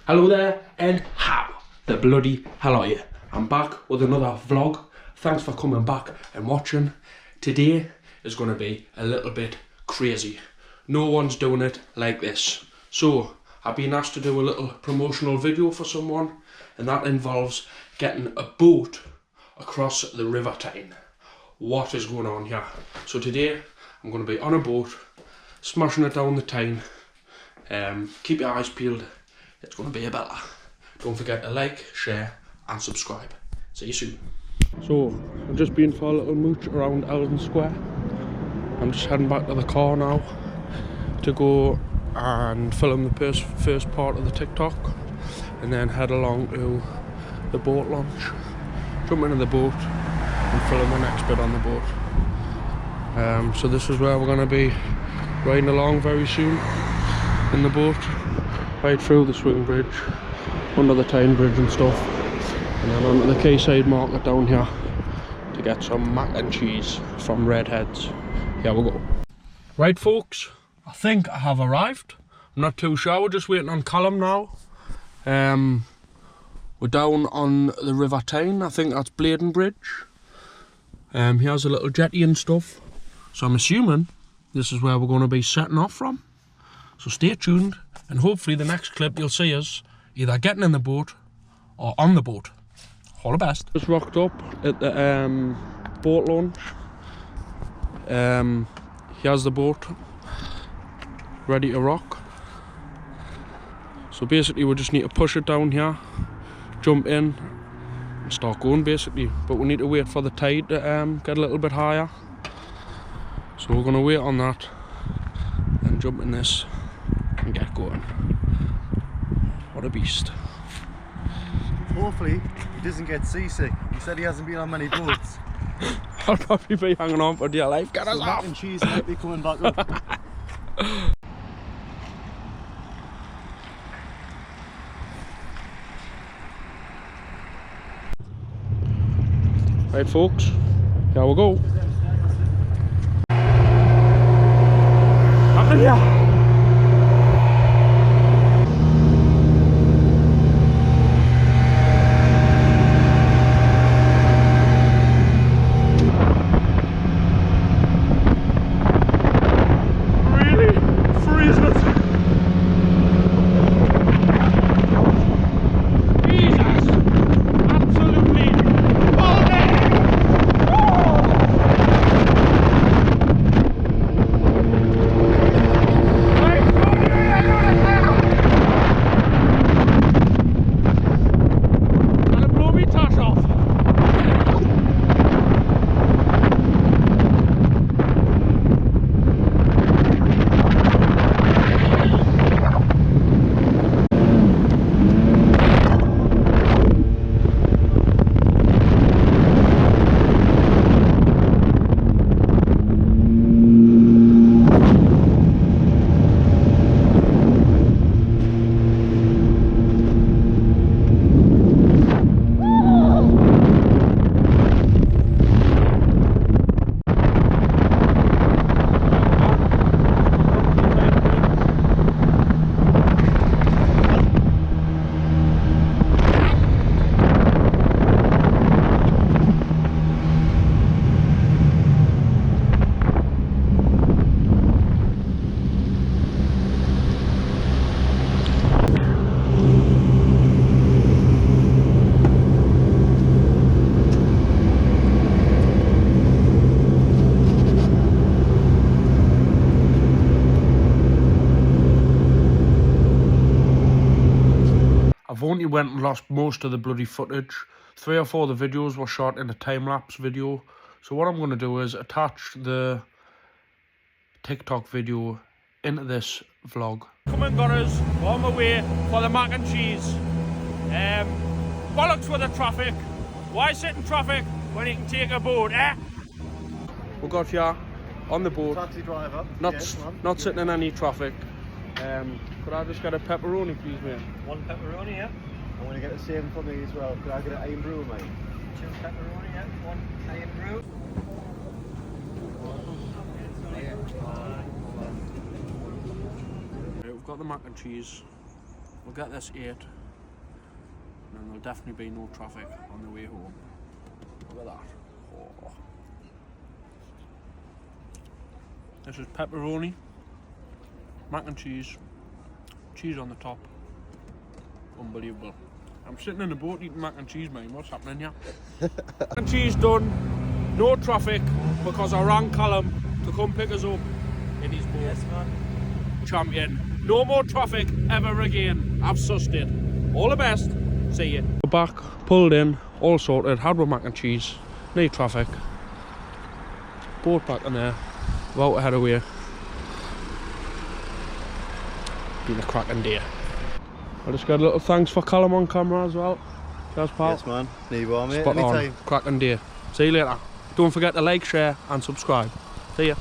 Hello there, and how the bloody hell are you? I'm back with another vlog. Thanks for coming back and watching. Today is going to be a little bit crazy. No one's doing it like this. So, I've been asked to do a little promotional video for someone, and that involves getting a boat across the River Tyne. What is going on here? So today, I'm going to be on a boat, smashing it down the Tyne. Keep your eyes peeled. It's going to be a bella. Don't forget to like, share and subscribe. See you soon. So, I've just been for a little mooch around Eldon Square. I'm just heading back to the car now to go and film the first part of the TikTok and then head along to the boat launch. Jump into the boat and film the next bit on the boat. So this is where we're going to be riding along very soon in the boat, right through the swing bridge, under the Tyne bridge and stuff, and then onto the quayside market down here to get some mac and cheese from Redheads. Here we go. Right folks, I think I have arrived. I'm not too sure, we're just waiting on Callum now. We're down on the River Tyne, I think that's Bladen Bridge. Here's a little jetty and stuff. So I'm assuming this is where we're going to be setting off from. So stay tuned, and hopefully the next clip you'll see us either getting in the boat or on the boat. All the best. Just rocked up at the boat launch. Here's the boat, ready to rock. So basically we just need to push it down here, jump in and start going basically. But we need to wait for the tide to get a little bit higher. So we're going to wait on that and jump in this and get going. What a beast. Hopefully he doesn't get seasick. He said he hasn't been on many boats. I'll probably be hanging on for dear life. Get us off! Mac and cheese might be coming back up. Right folks, here we go. Yeah. I've only went and lost most of the bloody footage. 3 or 4 of the videos were shot in a time-lapse video. So what I'm going to do is attach the TikTok video into this vlog. Come on gunners, we're on my way for the mac and cheese. Bollocks with the traffic. Why sit in traffic when you can take a boat, eh? We got here on the boat. Taxi driver. Not sitting in any traffic. Could I just get a pepperoni, please, mate? 1 pepperoni, yeah. I'm going to get the same for me as well. Could I get an iron brew, mate? 2 pepperoni, yeah. 1 iron brew. got the mac and cheese. We'll get this 8. And then there'll definitely be no traffic on the way home. Look at that. Oh. This is pepperoni, mac and cheese on the top. Unbelievable. I'm sitting in the boat eating mac and cheese, mate. What's happening here? Mac and cheese done. No traffic because I rang Callum to come pick us up in his boat. Yes, man. Champion. No more traffic ever again. I've sussed it. All the best. See you. We're back, pulled in, all sorted, had my mac and cheese, no traffic. Boat back in there, about to head away. Been a cracking day. I just got a little thanks for Callum on camera as well. Cheers, pal. Yes, man. Need one, mate. Spot on. Anytime. Cracking day. See you later. Don't forget to like, share and subscribe. See ya.